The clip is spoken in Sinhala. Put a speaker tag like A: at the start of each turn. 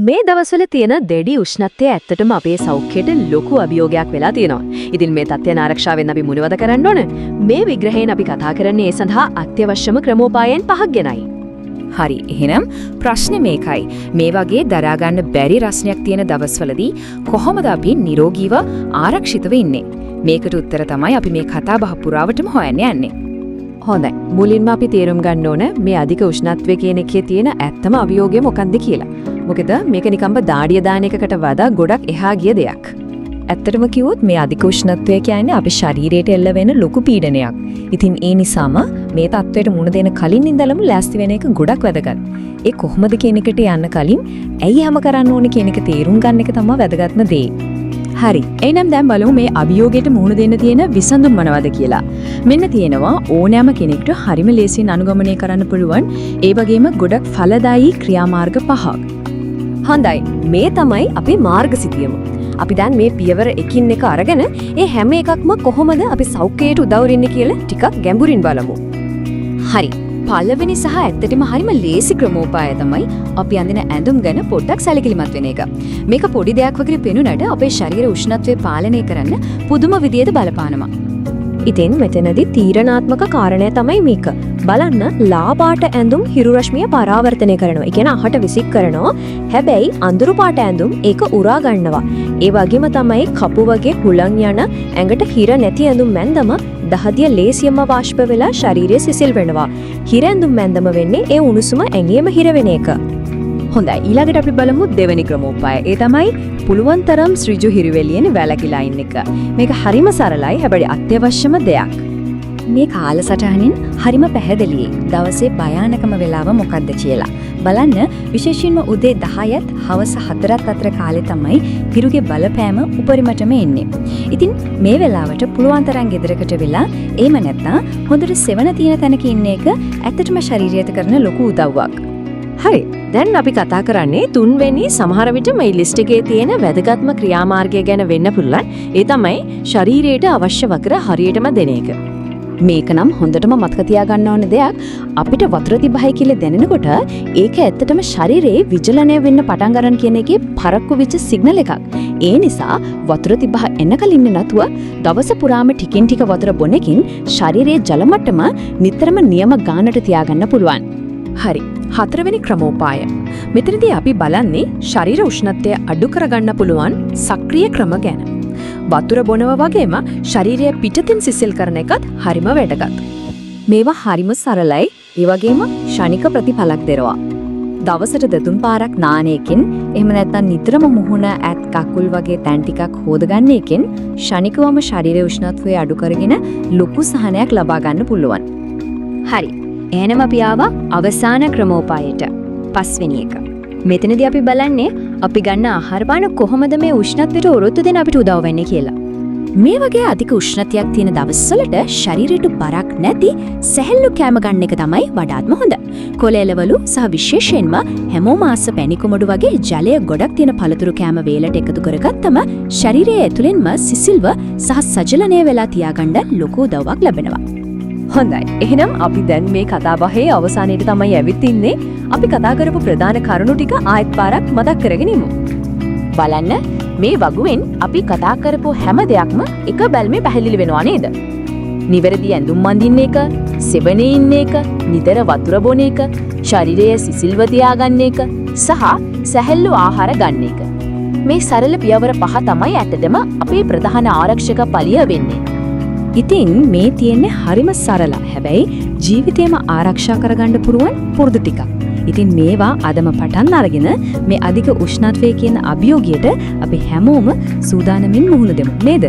A: මේ දවස්වල තියෙන දැඩි උෂ්ණත්වය ඇත්තටම අපේ සෞඛ්‍යයට ලොකු අභියෝගයක් වෙලා තියෙනවා. ඉතින් මේ තත්ත්වයන් ආරක්ෂා වෙන්න අපි මොනවද කරන්න ඕන? මේ විග්‍රහයෙන් අපි කතා කරන්නේ ඒ සඳහා අත්‍යවශ්‍යම ක්‍රමෝපායන් 5ක් ගැනයි.
B: හරි, එහෙනම් ප්‍රශ්නේ මේකයි. මේ වගේ දරා ගන්න බැරි රසණයක් තියෙන දවස්වලදී කොහොමද අපි නිරෝගීව ආරක්ෂිතව ඉන්නේ? මේකට උත්තර තමයි අපි මේ කතා බහ පුරාවටම හොයන්න යන්නේ.
A: හොඳයි. මුලින්ම අපි තේරුම් ගන්න ඕන මේ අධික උෂ්ණත්වය කියන එකේ තියෙන ඇත්තම අභියෝගය මොකක්ද කියලා. මොකද මේක නිකම්ම දාඩිය දාන එකකට වඩා ගොඩක් එහා ගිය දෙයක්.
B: ඇත්තටම කිව්වොත් මේ අධික උෂ්ණත්වය කියන්නේ අපේ ශරීරයට එල්ල වෙන ලොකු පීඩනයක්. ඉතින් ඒ නිසාම මේ තත්ත්වයට මුහුණ දෙන කලින් ඉඳලම ලෑස්ති වෙන එක ගොඩක් වැදගත්. ඒ කොහොමද කියන එකට යන්න කලින් ඇයි හැම කරන්න ඕනේ කියන එක තේරුම් ගන්න එක තමයි වැදගත්ම දේ.
C: හරි. එහෙනම් දැන් බලමු මේ අභියෝගයට මුහුණ දෙන්න තියෙන විසඳුම් මොනවද කියලා. මෙන්න තියෙනවා ඕනෑම කෙනෙකුට හරිම ලේසියෙන් අනුගමනය කරන්න පුළුවන් ඒ වගේම ගොඩක් ඵලදායී ක්‍රියාමාර්ග 5ක්.
A: හොඳයි. මේ තමයි අපේ මාර්ගසිතියම. අපි දැන් මේ පියවර එකින් එක අරගෙන ඒ හැම එකක්ම කොහොමද අපි සෞඛ්‍යයට උදව් වෙන්නේ කියලා ටිකක් ගැඹුරින් බලමු. හරි. පළවෙනි සහ ඇත්තටම හරිම ලේසි ක්‍රමෝපාය තමයි අපි අඳින ඇඳුම් ගැන පොඩ්ඩක් සැලකිලිමත් වෙන එක. මේක පොඩි දෙයක් වගේ පෙනුනට අපේ ශරීර උෂ්ණත්වය පාලනය කරන්න පුදුම විදියට බලපානවා. ඉතින් මෙතනදී තීරණාත්මක කාරණය තමයි මේක. බලන්න ලා පාට ඇඳුම් හිරු රශ්මිය පරාවර්තනය කරනවා. ඒ කියන්නේ අහට විසික් කරනවා. හැබැයි අඳුරු පාට ඇඳුම් ඒක උරා ගන්නවා. ඒ වගේම තමයි කපු වගේ හුලං යන ඇඟට හිර නැති ඇඳුම් මැන්දම දහදිය ලේසියම වාෂ්ප වෙලා ශරීරය සිසිල් වෙනවා. හිර ඇඳුම් මැන්දම වෙන්නේ ඒ උණුසුම ඇඟේම හිර වෙන එක.
C: හොඳයි, ඊළඟට අපි බලමු දෙවෙනි ක්‍රමෝපාය. ඒ තමයි පුළුවන් තරම් ඍජු හිරිවැලියෙන් වැළකීලා ඉන්න එක. මේක හරිම සරලයි, හැබැයි අත්‍යවශ්‍යම දෙයක්.
B: මේ කාලසටහනින් හරිම පැහැදිලියි දවසේ භයානකම වෙලාව මොකක්ද කියලා. බලන්න විශේෂයෙන්ම උදේ 10ත් හවස 4ත් අතර කාලේ තමයි හිරුගේ බලපෑම උපරිමටම එන්නේ. ඉතින් මේ වෙලාවට පුළුවන් තරම් ගෙදරකට වෙලා එහෙම නැත්නම් හොඳට සෙවණ තියෙන තැනක ඉන්න එක ඇත්තටම ශරීරයට කරන ලොකු උදව්වක්.
A: හරි. දැන් අපි කතා කරන්නේ තුන්වෙනි සමහර විට මේ ලිස්ට් එකේ තියෙන වැදගත්ම ක්‍රියාමාර්ගය ගැන වෙන්න පුළුවන්. ඒ තමයි ශරීරයට අවශ්‍ය වගර හරියටම දෙන එක. මේක නම් හොඳටම මතක තියාගන්න ඕන දෙයක්. අපිට වතුර තිබහයි කියලා දැනෙනකොට ඒක ඇත්තටම ශරීරයේ විජලනය වෙන්න පටන් ගන්න කියන එකේ පරක්කු වෙච්ච සිග්නල් එකක්. ඒ නිසා වතුර තිබහ එන්න කලින් නැතුව දවස පුරාම ටිකින් ටික වතුර බොන එකකින් ශරීරයේ ජල මට්ටම නිතරම නියම ගානට තියාගන්න පුළුවන්.
C: හරි. හතරවෙනි ක්‍රමෝපාය. මෙතනදී අපි බලන්නේ ශරීර උෂ්ණත්වය අඩු කරගන්න පුළුවන් සක්‍රීය ක්‍රම ගැන. වතුර බොනව වගේම ශරීරය පිටතින් සිසිල් කරන එකත් හරිම වැදගත්.
B: මේවා හරිම සරලයි, ඒ වගේම ශනික ප්‍රතිඵලක් දෙනවා. දවසට 2 පාරක් නාන එකෙන් එහෙම නැත්නම් නිතරම මුහුණ ඇත් කකුල් වගේ තැන් ටිකක් හොදගන්න එකෙන් ශනිකවම ශරීරයේ උෂ්ණත්වය අඩු කරගෙන ලොකු සහනයක් ලබා ගන්න පුළුවන්.
A: හරි. එහෙනම් අපි ආවා අවසාන ක්‍රමෝපායට. 5 වෙනි එක. මෙතනදී අපි බලන්නේ අපි ගන්න ආහාර පාන කොහොමද මේ උෂ්ණත්වයට ඔරොත්තු දෙන්න අපිට උදව් වෙන්නේ කියලා.
B: මේ වගේ අධික උෂ්ණත්වයක් තියෙන දවස්වලට ශරීරයට බරක් නැති සැහැල්ලු කෑම ගන්න එක තමයි වඩාත්ම හොඳ. කොළ එළවලු සහ විශේෂයෙන්ම හැමෝම ආස පැණි කුමඩු වගේ ජලය ගොඩක් තියෙන පළතුරු කෑම වේලට එකතු කරගත්තම ශරීරය ඇතුළෙන්ම සිසිල්ව සහ සජලනය වෙලා තියාගන්න ලොකු උදව්වක් ලැබෙනවා.
A: හොඳයි. එහෙනම් අපි දැන් මේ කතාබහේ අවසානයේට තමයි ඇවිත් ඉන්නේ. අපි කතා කරපු ප්‍රධාන කරුණු ටික ආයෙත් පාරක් මතක් කරගෙන ඉමු. බලන්න මේ වගුවෙන් අපි කතා කරපු හැම දෙයක්ම එක බැල්මේ පැහැදිලි වෙනවා නේද? නිවැරදි ඇඳුම් අඳින්න එක, සෙවණේ ඉන්න එක, නිතර වතුර බොන එක, ශරීරය සිසිල්ව තියාගන්න එක සහ සැහැල්ලු ආහාර ගන්න එක. මේ සරල පියවර 5 තමයි ඇත්තටම අපේ ප්‍රධාන ආරක්ෂක පලිය වෙන්නේ.
B: ඉතින් මේ තියෙන්නේ හරිම සරල, හැබැයි ජීවිතේම ආරක්ෂා කරගන්න පුරුවන් පුරුදු ටිකක්. ඉතින් මේවා අදම පටන් අරගෙන මේ අධික උෂ්ණත්වය කියන අභියෝගයට අපි හැමෝම සූදානමින් මුහුණ දෙමු නේද?